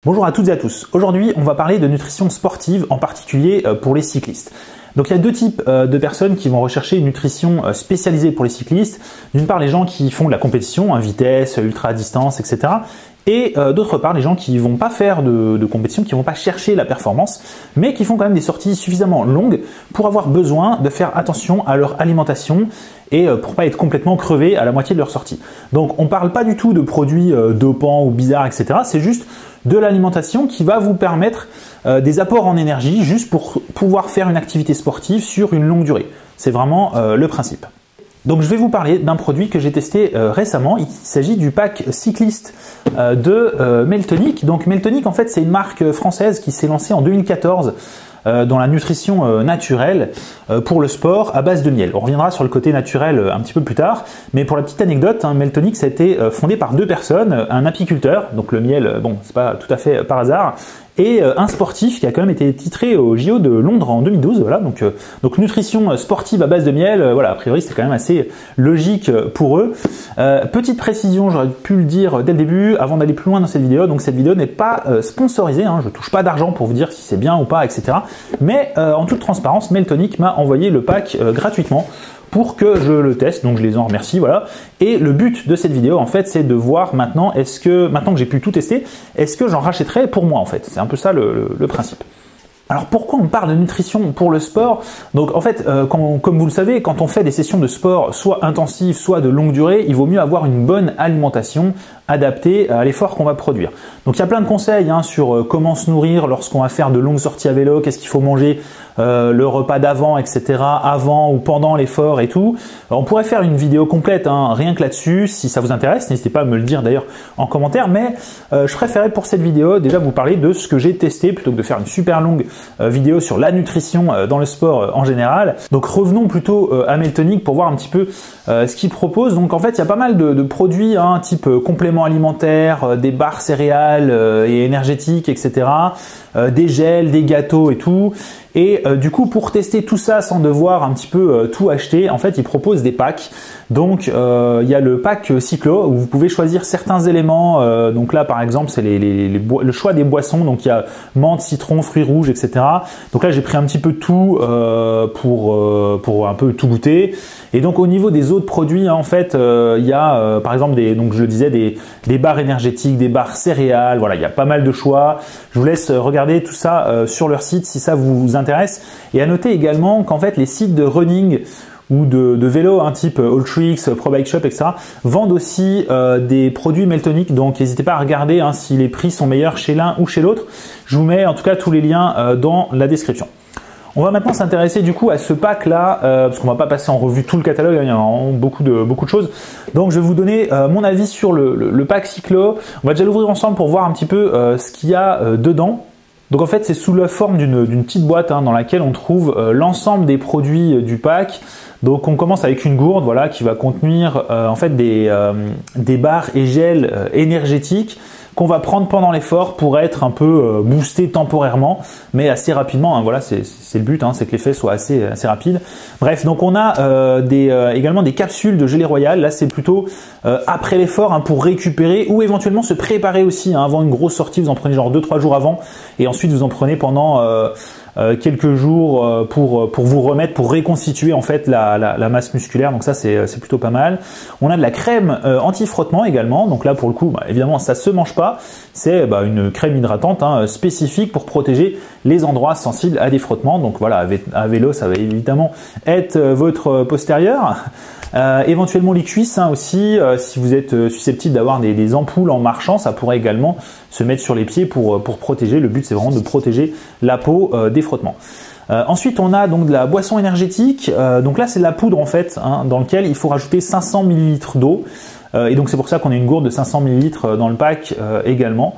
Bonjour à toutes et à tous. Aujourd'hui, on va parler de nutrition sportive, en particulier pour les cyclistes. Donc il y a deux types de personnes qui vont rechercher une nutrition spécialisée pour les cyclistes. D'une part, les gens qui font de la compétition, vitesse, ultra-distance, etc. Et d'autre part, les gens qui vont pas faire de compétition, qui vont pas chercher la performance, mais qui font quand même des sorties suffisamment longues pour avoir besoin de faire attention à leur alimentation et pour pas être complètement crevés à la moitié de leur sortie. Donc on parle pas du tout de produits dopants ou bizarres, etc. C'est juste de l'alimentation qui va vous permettre des apports en énergie juste pour pouvoir faire une activité sportive sur une longue durée. C'est vraiment le principe. Donc je vais vous parler d'un produit que j'ai testé récemment. Il s'agit du pack cycliste de Meltonic. Donc Meltonic, en fait, c'est une marque française qui s'est lancée en 2014 dans la nutrition naturelle pour le sport à base de miel. On reviendra sur le côté naturel un petit peu plus tard, mais pour la petite anecdote, Meltonic, ça a été fondé par deux personnes, un apiculteur, donc le miel, bon, c'est pas tout à fait par hasard, et un sportif qui a quand même été titré au JO de Londres en 2012. Voilà, donc nutrition sportive à base de miel, voilà, a priori c'est quand même assez logique pour eux. Petite précision, j'aurais pu le dire dès le début, avant d'aller plus loin dans cette vidéo, donc cette vidéo n'est pas sponsorisée, je touche pas d'argent pour vous dire si c'est bien ou pas, etc. Mais en toute transparence, Meltonic m'a envoyé le pack gratuitement pour que je le teste, donc je les en remercie, voilà. Et le but de cette vidéo, en fait, c'est de voir maintenant, maintenant que j'ai pu tout tester, est-ce que j'en rachèterai pour moi, en fait. C'est un peu ça le principe. Alors pourquoi on parle de nutrition pour le sport? Donc en fait, comme vous le savez, quand on fait des sessions de sport, soit intensives, soit de longue durée, il vaut mieux avoir une bonne alimentation adaptée à l'effort qu'on va produire. Donc il y a plein de conseils sur comment se nourrir lorsqu'on va faire de longues sorties à vélo, qu'est-ce qu'il faut manger, le repas d'avant, etc., avant ou pendant l'effort et tout. On pourrait faire une vidéo complète, rien que là-dessus, si ça vous intéresse. N'hésitez pas à me le dire d'ailleurs en commentaire, mais je préférais pour cette vidéo déjà vous parler de ce que j'ai testé plutôt que de faire une super longue vidéo sur la nutrition dans le sport en général. Donc revenons plutôt à Meltonic pour voir un petit peu ce qu'il propose. Donc en fait, il y a pas mal de produits type compléments alimentaires, des barres céréales et énergétiques, etc., des gels, des gâteaux et tout. Et du coup, pour tester tout ça sans devoir un petit peu tout acheter, en fait, il propose des packs. Donc, il y a le pack Cyclo où vous pouvez choisir certains éléments. Donc là, par exemple, c'est le choix des boissons. Donc, il y a menthe, citron, fruits rouges, etc. Donc là, j'ai pris un petit peu tout pour un peu tout goûter. Et donc, au niveau des autres produits, en fait, il y a par exemple donc je le disais, des barres énergétiques, des barres céréales. Voilà, il y a pas mal de choix. Je vous laisse regarder tout ça sur leur site si ça vous intéresse. Et à noter également qu'en fait, les sites de running ou de vélo, type Alltrix, Pro Bike Shop, etc., vendent aussi des produits Meltonic. Donc n'hésitez pas à regarder si les prix sont meilleurs chez l'un ou chez l'autre. Je vous mets en tout cas tous les liens dans la description. On va maintenant s'intéresser du coup à ce pack là, parce qu'on va pas passer en revue tout le catalogue, il y a vraiment beaucoup de choses. Donc je vais vous donner mon avis sur le pack Cyclo. On va déjà l'ouvrir ensemble pour voir un petit peu ce qu'il y a dedans. Donc en fait, c'est sous la forme d'une petite boîte dans laquelle on trouve l'ensemble des produits du pack. Donc on commence avec une gourde, voilà, qui va contenir en fait des barres et gels énergétiques qu'on va prendre pendant l'effort pour être un peu boosté temporairement, mais assez rapidement. Voilà, c'est le but, c'est que l'effet soit assez rapide. Bref, donc on a également des capsules de gelée royale. Là, c'est plutôt après l'effort pour récupérer ou éventuellement se préparer aussi. Avant une grosse sortie, vous en prenez genre 2-3 jours avant et ensuite vous en prenez pendant quelques jours pour vous remettre, pour reconstituer en fait la masse musculaire. Donc ça, c'est plutôt pas mal. On a de la crème anti-frottement également. Donc là, pour le coup, évidemment, ça se mange pas. C'est une crème hydratante spécifique pour protéger les endroits sensibles à des frottements. Donc voilà, à vélo, ça va évidemment être votre postérieur. Éventuellement les cuisses aussi, si vous êtes susceptible d'avoir des ampoules en marchant, ça pourrait également se mettre sur les pieds pour protéger. Le but, c'est vraiment de protéger la peau des frottements. Ensuite, on a donc de la boisson énergétique. Donc là, c'est de la poudre en fait, dans lequel il faut rajouter 500 ml d'eau. Et donc c'est pour ça qu'on a une gourde de 500 ml dans le pack également.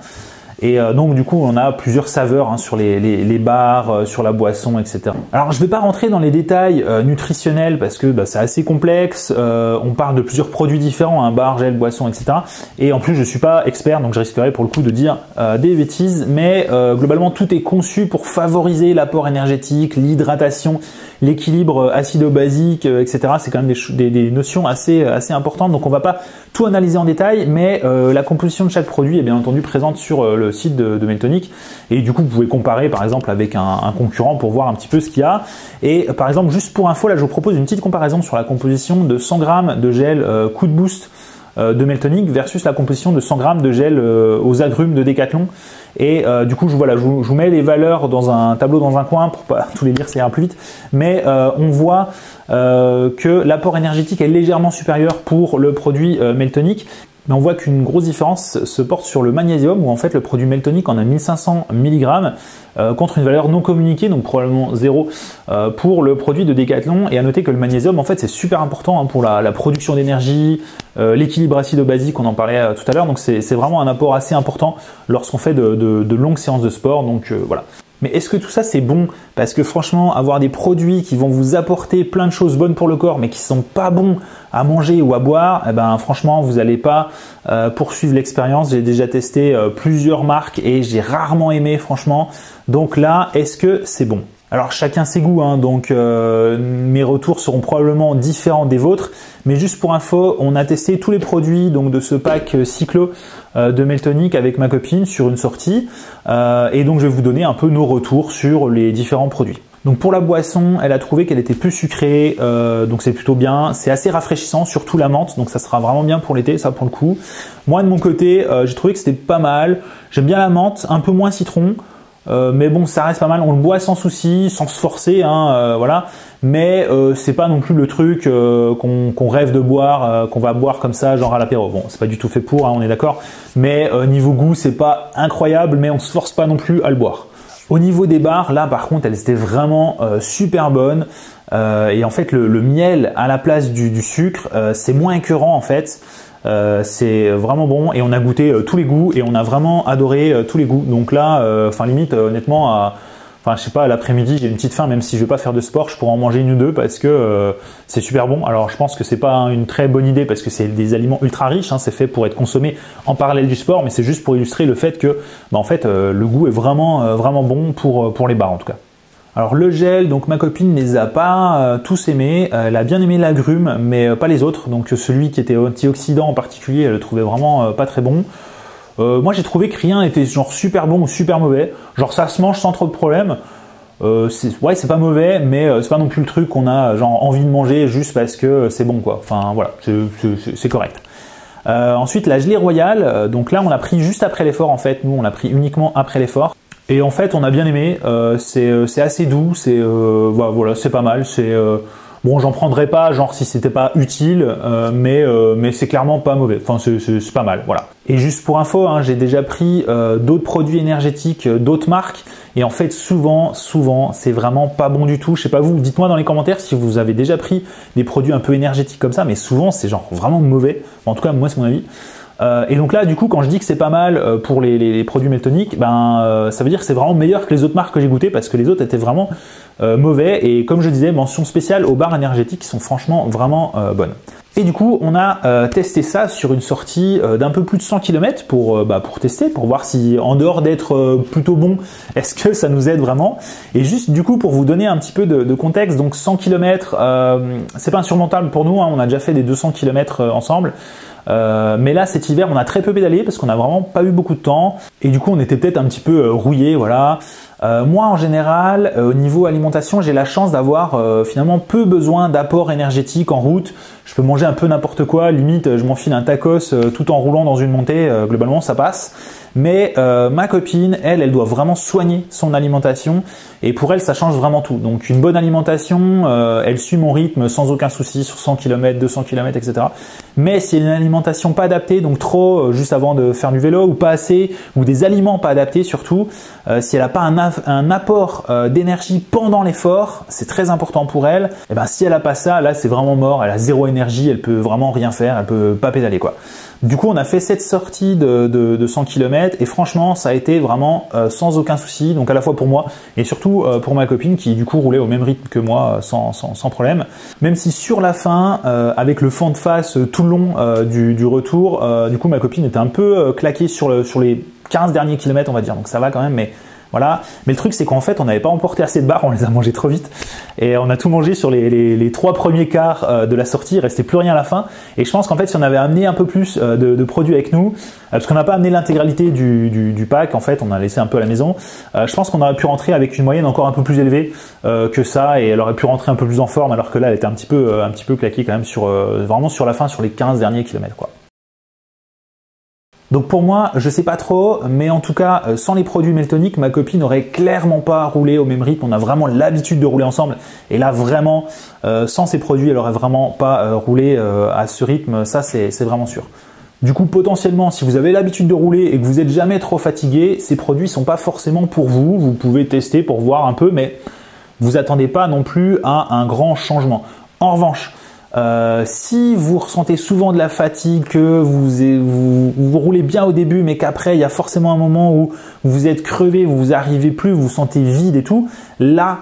Et donc du coup on a plusieurs saveurs sur les barres, sur la boisson, etc. Alors je ne vais pas rentrer dans les détails nutritionnels parce que c'est assez complexe. On parle de plusieurs produits différents, barres, gel, boisson, etc. Et en plus je ne suis pas expert, donc je risquerais pour le coup de dire des bêtises. Mais globalement tout est conçu pour favoriser l'apport énergétique, l'hydratation, l'équilibre acido-basique, etc. C'est quand même des notions assez importantes. Donc on ne va pas tout analyser en détail, mais la composition de chaque produit est bien entendu présente sur le le site de Meltonic. Et du coup, vous pouvez comparer par exemple avec un concurrent pour voir un petit peu ce qu'il y a. Et par exemple, juste pour info, là je vous propose une petite comparaison sur la composition de 100 grammes de gel Coup de Boost de Meltonic versus la composition de 100 grammes de gel aux agrumes de Decathlon. Et du coup, je vous mets les valeurs dans un tableau dans un coin pour pas tous les lire, ça ira plus vite. Mais on voit que l'apport énergétique est légèrement supérieur pour le produit Meltonic. Mais on voit qu'une grosse différence se porte sur le magnésium, où en fait le produit Meltonic en a 1500 mg contre une valeur non communiquée, donc probablement 0 pour le produit de Decathlon. Et à noter que le magnésium, en fait, c'est super important pour la production d'énergie, l'équilibre acido-basique, on en parlait tout à l'heure. Donc c'est vraiment un apport assez important lorsqu'on fait de longues séances de sport. Donc voilà. Mais est-ce que tout ça c'est bon? Parce que franchement, avoir des produits qui vont vous apporter plein de choses bonnes pour le corps, mais qui sont pas bons à manger ou à boire, eh ben franchement, vous n'allez pas poursuivre l'expérience. J'ai déjà testé plusieurs marques et j'ai rarement aimé, franchement. Donc là, est-ce que c'est bon? Alors chacun ses goûts, hein, donc mes retours seront probablement différents des vôtres, mais juste pour info, on a testé tous les produits donc de ce pack Cyclo de Meltonic avec ma copine sur une sortie, et donc je vais vous donner un peu nos retours sur les différents produits. Donc pour la boisson, elle a trouvé qu'elle était peu sucrée, donc c'est plutôt bien, c'est assez rafraîchissant, surtout la menthe, donc ça sera vraiment bien pour l'été, ça pour le coup. Moi de mon côté, j'ai trouvé que c'était pas mal, j'aime bien la menthe, un peu moins citron. Mais bon, ça reste pas mal, on le boit sans souci, sans se forcer, hein, voilà. Mais c'est pas non plus le truc qu'on rêve de boire, qu'on va boire comme ça, genre à l'apéro. Bon, c'est pas du tout fait pour, hein, on est d'accord. Mais niveau goût, c'est pas incroyable, mais on se force pas non plus à le boire. Au niveau des barres, là par contre, elles étaient vraiment super bonnes. Et en fait, le miel à la place du sucre, c'est moins écœurant en fait. C'est vraiment bon et on a goûté tous les goûts et on a vraiment adoré tous les goûts. Donc là, enfin limite, honnêtement, je sais pas, l'après-midi j'ai une petite faim, même si je vais pas faire de sport, je pourrais en manger une ou deux parce que c'est super bon. Alors je pense que c'est pas une très bonne idée parce que c'est des aliments ultra riches, hein, c'est fait pour être consommé en parallèle du sport, mais c'est juste pour illustrer le fait que, en fait, le goût est vraiment bon pour les barres en tout cas. Alors le gel, donc ma copine les a pas tous aimés, elle a bien aimé l'agrume mais pas les autres, donc celui qui était antioxydant en particulier, elle le trouvait vraiment pas très bon. Moi j'ai trouvé que rien était genre super bon ou super mauvais, genre ça se mange sans trop de problème. Ouais, c'est pas mauvais, mais c'est pas non plus le truc qu'on a genre envie de manger juste parce que c'est bon quoi, enfin voilà, c'est correct. Ensuite la gelée royale, donc là on l'a pris juste après l'effort en fait, nous on l'a pris uniquement après l'effort. Et en fait, on a bien aimé. C'est assez doux. Voilà, c'est pas mal. Bon, j'en prendrais pas, genre si c'était pas utile, mais c'est clairement pas mauvais. Enfin, c'est pas mal. Voilà. Et juste pour info, hein, j'ai déjà pris d'autres produits énergétiques, d'autres marques, et en fait, souvent, c'est vraiment pas bon du tout. Je sais pas vous. Dites-moi dans les commentaires si vous avez déjà pris des produits un peu énergétiques comme ça, mais souvent c'est genre vraiment mauvais. En tout cas, moi, c'est mon avis. Et donc là, du coup, quand je dis que c'est pas mal pour les produits Meltonic, ça veut dire que c'est vraiment meilleur que les autres marques que j'ai goûtées parce que les autres étaient vraiment mauvais. Et comme je disais, mention spéciale aux barres énergétiques qui sont franchement vraiment bonnes. Et du coup, on a testé ça sur une sortie d'un peu plus de 100 km pour tester, pour voir si, en dehors d'être plutôt bon, est-ce que ça nous aide vraiment. Et juste du coup, pour vous donner un petit peu de contexte, donc 100 km, c'est pas insurmontable pour nous, hein, on a déjà fait des 200 km ensemble. Mais là cet hiver on a très peu pédalé parce qu'on n'a vraiment pas eu beaucoup de temps et du coup on était peut-être un petit peu rouillé, voilà. Moi en général au niveau alimentation j'ai la chance d'avoir finalement peu besoin d'apport énergétique en route. Je peux manger un peu n'importe quoi, limite je m'enfile un tacos tout en roulant dans une montée, globalement ça passe. Mais ma copine, elle doit vraiment soigner son alimentation et pour elle ça change vraiment tout. Donc une bonne alimentation, elle suit mon rythme sans aucun souci sur 100 km, 200 km, etc. Mais si elle a une alimentation pas adaptée, donc trop juste avant de faire du vélo ou pas assez, ou des aliments pas adaptés surtout, si elle n'a pas un apport d'énergie pendant l'effort, c'est très important pour elle. Et ben si elle a pas ça, là c'est vraiment mort, elle a zéro énergie, elle peut vraiment rien faire, elle peut pas pédaler quoi. Du coup, on a fait cette sortie de 100 km et franchement, ça a été vraiment sans aucun souci. Donc à la fois pour moi et surtout pour ma copine qui du coup roulait au même rythme que moi sans problème. Même si sur la fin, avec le fond de face tout le long du retour, du coup ma copine était un peu claquée sur les 15 derniers kilomètres on va dire. Donc ça va quand même, mais Voilà. Mais le truc, c'est qu'en fait, on n'avait pas emporté assez de barres, on les a mangées trop vite. Et on a tout mangé sur les 3 premiers quarts de la sortie, il restait plus rien à la fin. Et je pense qu'en fait, si on avait amené un peu plus de produits avec nous, parce qu'on n'a pas amené l'intégralité du pack, en fait, on a laissé un peu à la maison, je pense qu'on aurait pu rentrer avec une moyenne encore un peu plus élevée que ça, et elle aurait pu rentrer un peu plus en forme, alors que là, elle était un petit peu claquée quand même vraiment sur la fin, sur les 15 derniers kilomètres, quoi. Donc pour moi, je sais pas trop, mais en tout cas, sans les produits Meltonic, ma copine n'aurait clairement pas roulé au même rythme. On a vraiment l'habitude de rouler ensemble. Et là, vraiment, sans ces produits, elle aurait vraiment pas roulé à ce rythme. Ça, c'est vraiment sûr. Du coup, potentiellement, si vous avez l'habitude de rouler et que vous n'êtes jamais trop fatigué, ces produits sont pas forcément pour vous. Vous pouvez tester pour voir un peu, mais vous attendez pas non plus à un grand changement. En revanche, si vous ressentez souvent de la fatigue, que vous roulez bien au début, mais qu'après il y a forcément un moment où vous êtes crevé, vous arrivez plus, vous vous sentez vide et tout, là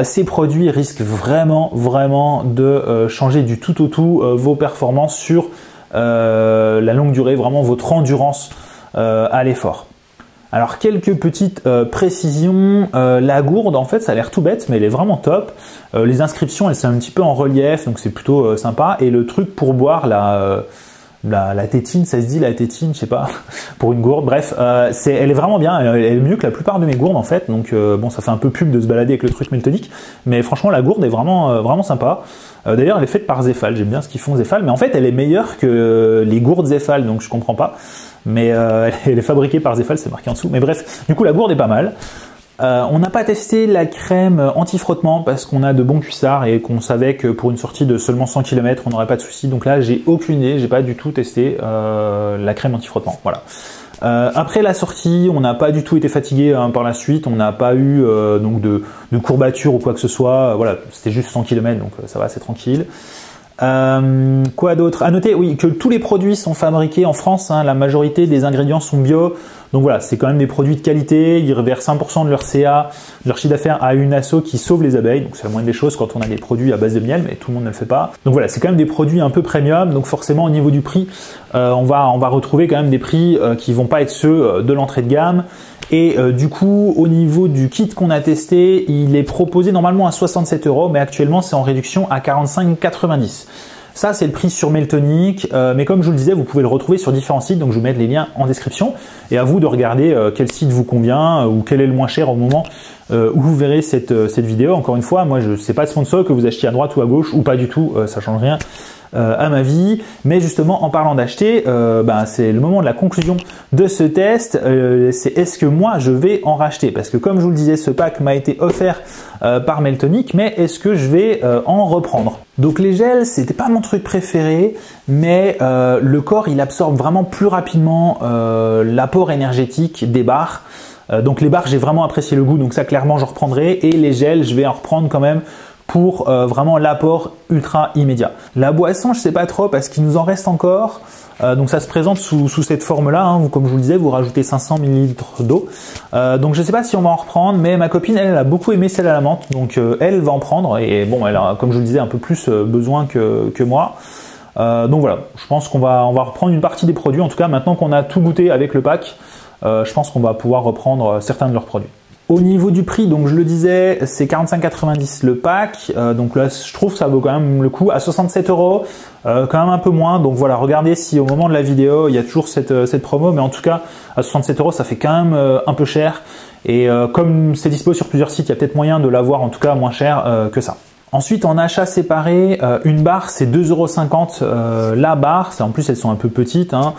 ces produits risquent vraiment de changer du tout au tout vos performances sur la longue durée, vraiment votre endurance à l'effort. Alors quelques petites précisions, la gourde en fait ça a l'air tout bête mais elle est vraiment top, les inscriptions elles sont un petit peu en relief donc c'est plutôt sympa, et le truc pour boire la tétine, ça se dit la tétine, je sais pas, pour une gourde, bref, elle est vraiment bien, elle est mieux que la plupart de mes gourdes en fait, donc bon ça fait un peu pub de se balader avec le truc Meltonic, mais franchement la gourde est vraiment sympa. D'ailleurs elle est faite par Zefal, j'aime bien ce qu'ils font Zefal, mais en fait elle est meilleure que les gourdes Zefal, donc je comprends pas. Mais elle est fabriquée par Zefal, c'est marqué en dessous. Mais bref, du coup la gourde est pas mal. On n'a pas testé la crème anti-frottement parce qu'on a de bons cuissards et qu'on savait que pour une sortie de seulement 100 km, on n'aurait pas de soucis. Donc là, j'ai aucune idée, j'ai pas du tout testé la crème anti-frottement. Voilà. Après la sortie, on n'a pas du tout été fatigué par la suite. On n'a pas eu donc de courbatures ou quoi que ce soit. Voilà, c'était juste 100 km, donc ça va, c'est tranquille. Quoi d'autre? À noter, oui, que tous les produits sont fabriqués en France, hein, la majorité des ingrédients sont bio, donc voilà, c'est quand même des produits de qualité, ils reversent 1% de leur CA, de leur chiffre d'affaires à une asso qui sauve les abeilles, donc c'est la moindre des choses quand on a des produits à base de miel, mais tout le monde ne le fait pas. Donc voilà, c'est quand même des produits un peu premium, donc forcément au niveau du prix, on va retrouver quand même des prix qui vont pas être ceux de l'entrée de gamme. Et du coup, au niveau du kit qu'on a testé, il est proposé normalement à 67 €, mais actuellement c'est en réduction à 45,90 €. Ça, c'est le prix sur Meltonic, mais comme je vous le disais, vous pouvez le retrouver sur différents sites, donc je vais mettre les liens en description. Et à vous de regarder quel site vous convient ou quel est le moins cher au moment où vous verrez cette vidéo. Encore une fois, moi, je sais pas de sponsor, que vous achetiez à droite ou à gauche ou pas du tout, ça change rien à ma vie. Mais justement, en parlant d'acheter, c'est le moment de la conclusion de ce test. C'est est-ce que moi je vais en racheter? Parce que comme je vous le disais, ce pack m'a été offert par Meltonic, mais est-ce que je vais en reprendre? Donc les gels, c'était pas mon truc préféré, mais le corps il absorbe vraiment plus rapidement l'apport énergétique des barres. Donc les barres, j'ai vraiment apprécié le goût, donc ça clairement je reprendrai, et les gels, je vais en reprendre quand même pour vraiment l'apport ultra immédiat. La boisson, je sais pas trop parce qu'il nous en reste encore. Donc ça se présente sous cette forme-là, hein. Comme je vous le disais, vous rajoutez 500 ml d'eau. Donc je sais pas si on va en reprendre, mais ma copine, elle a beaucoup aimé celle à la menthe, donc elle va en prendre. Et bon, elle a, comme je vous le disais, un peu plus besoin que moi. Donc voilà, je pense qu'on va reprendre une partie des produits. En tout cas, maintenant qu'on a tout goûté avec le pack, je pense qu'on va pouvoir reprendre certains de leurs produits. Au niveau du prix, donc je le disais, c'est 45,90 € le pack. Donc là, je trouve que ça vaut quand même le coup. À 67 €, quand même un peu moins. Donc voilà, regardez si au moment de la vidéo, il y a toujours cette promo. Mais en tout cas, à 67 €, ça fait quand même un peu cher. Et comme c'est dispo sur plusieurs sites, il y a peut-être moyen de l'avoir en tout cas moins cher que ça. Ensuite, en achat séparé, une barre c'est 2,50 € la barre. En plus, elles sont un peu petites, hein.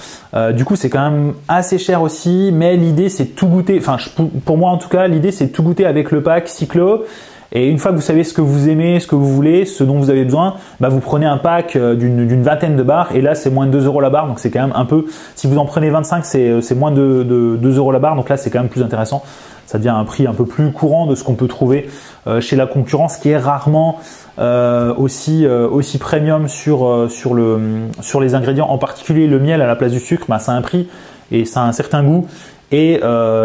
Du coup, c'est quand même assez cher aussi. Mais l'idée, c'est tout goûter. Enfin, pour moi en tout cas, l'idée c'est tout goûter avec le pack Cyclo. Et une fois que vous savez ce que vous aimez, ce que vous voulez, ce dont vous avez besoin, vous prenez un pack d'une vingtaine de barres. Et là, c'est moins de 2 € la barre. Donc c'est quand même un peu. Si vous en prenez 25, c'est moins de 2 € la barre. Donc là, c'est quand même plus intéressant. Ça devient un prix un peu plus courant de ce qu'on peut trouver chez la concurrence, qui est rarement aussi premium sur les ingrédients, en particulier le miel à la place du sucre. Ça a un prix et ça a un certain goût, et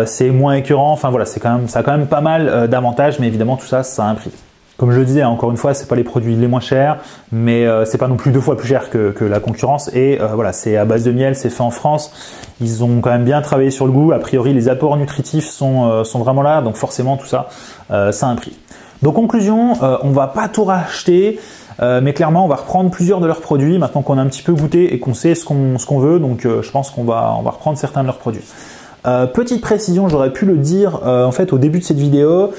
c'est moins écœurant. Enfin voilà, ça a quand même pas mal d'avantages, mais évidemment tout ça, ça a un prix. Comme je le disais, encore une fois, c'est pas les produits les moins chers, mais c'est pas non plus 2 fois plus cher que la concurrence. Et voilà, c'est à base de miel, c'est fait en France. Ils ont quand même bien travaillé sur le goût. A priori, les apports nutritifs sont vraiment là, donc forcément tout ça, ça a un prix. Donc conclusion, on va pas tout racheter, mais clairement on va reprendre plusieurs de leurs produits maintenant qu'on a un petit peu goûté et qu'on sait ce qu'on veut. Donc je pense qu'on va reprendre certains de leurs produits. Petite précision, j'aurais pu le dire en fait au début de cette vidéo.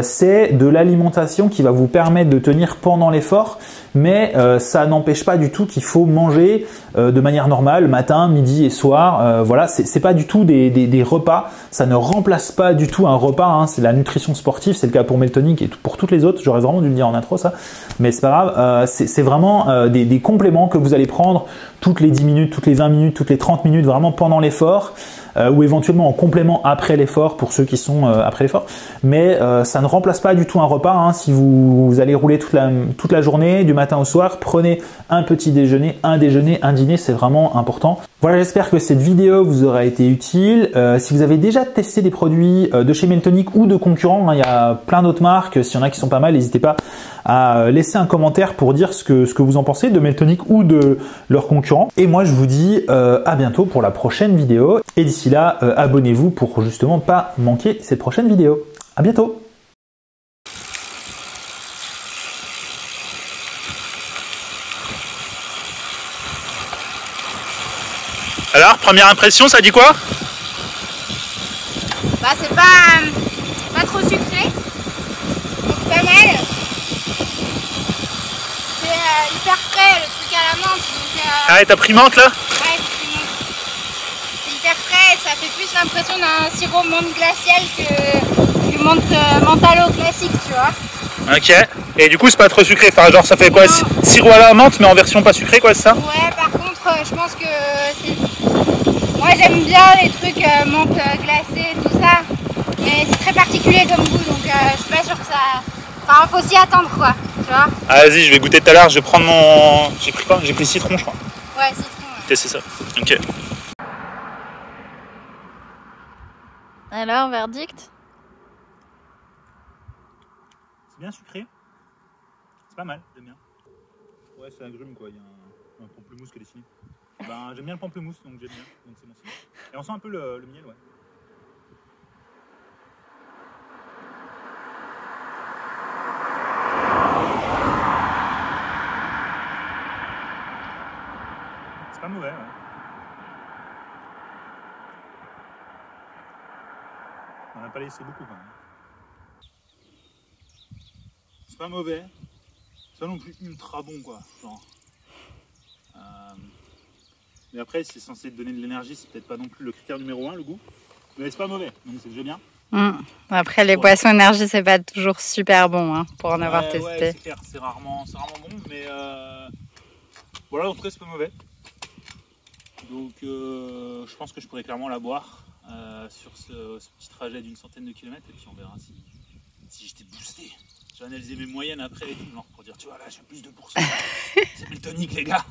C'est de l'alimentation qui va vous permettre de tenir pendant l'effort, mais ça n'empêche pas du tout qu'il faut manger de manière normale, matin, midi et soir. Voilà, c'est pas du tout des repas, ça ne remplace pas du tout un repas, hein. C'est la nutrition sportive, c'est le cas pour Meltonic et pour toutes les autres. J'aurais vraiment dû le dire en intro ça, mais c'est pas grave. C'est vraiment des compléments que vous allez prendre toutes les 10 minutes, toutes les 20 minutes, toutes les 30 minutes, vraiment pendant l'effort. Ou éventuellement en complément après l'effort pour ceux qui sont après l'effort. Mais ça ne remplace pas du tout un repas, hein. Si vous allez rouler toute la journée, du matin au soir, prenez un petit déjeuner, un dîner, c'est vraiment important. Voilà, j'espère que cette vidéo vous aura été utile. Si vous avez déjà testé des produits de chez Meltonic ou de concurrents, hein, il y a plein d'autres marques, s'il y en a qui sont pas mal, n'hésitez pas à laisser un commentaire pour dire ce que vous en pensez de Meltonic ou de leurs concurrents. Et moi je vous dis à bientôt pour la prochaine vidéo. Et d'ici là, abonnez-vous pour justement pas manquer cette prochaine vidéo. À bientôt! Alors, première impression, ça dit quoi? Bah c'est pas trop sucré, c'est pas mal. C'est hyper frais le truc à la menthe. Donc, ah, et t'as pris menthe là? ouais, c'est hyper frais, ça fait plus l'impression d'un sirop menthe glacial que du menthe à l'eau classique, tu vois. Ok, et du coup c'est pas trop sucré, enfin genre ça fait quoi? Sirop à la menthe mais en version pas sucrée quoi, c'est ça? Ouais, par contre je pense que c'est... Moi j'aime bien les trucs menthe glacée, tout ça, mais c'est très particulier comme goût, donc je suis pas sûre que ça... Enfin, faut s'y attendre quoi, tu vois. Ah, vas-y, je vais goûter tout à l'heure, je vais prendre mon... J'ai pris quoi? J'ai pris citron je crois. Ouais, citron. Ouais. Tester ça, ok. Alors, verdict? C'est bien sucré. C'est pas mal, j'aime bien. Ouais, c'est agrume quoi, il y a un pamplemousse qui est dessiné. Ben, j'aime bien le pamplemousse, donc j'aime bien, donc c'est bon signe. Et on sent un peu le miel, ouais. C'est pas mauvais, ouais. On n'a pas laissé beaucoup quand même. C'est pas mauvais. C'est pas non plus ultra bon quoi, genre. Mais après, c'est censé te donner de l'énergie, c'est peut-être pas non plus le critère numéro 1, le goût. Mais c'est pas mauvais, donc c'est déjà bien. Après, les boissons énergie, c'est pas toujours super bon, hein, pour en avoir testé. Ouais, c'est clair, c'est rarement bon, mais voilà, en tout cas, c'est pas mauvais. Donc, je pense que je pourrais clairement la boire sur ce petit trajet d'une centaine de kilomètres, et puis on verra si j'étais boosté. J'ai analysé mes moyennes après et tout, genre pour dire, tu vois, là, j'ai plus de pourcents. C'est Meltonic, les gars.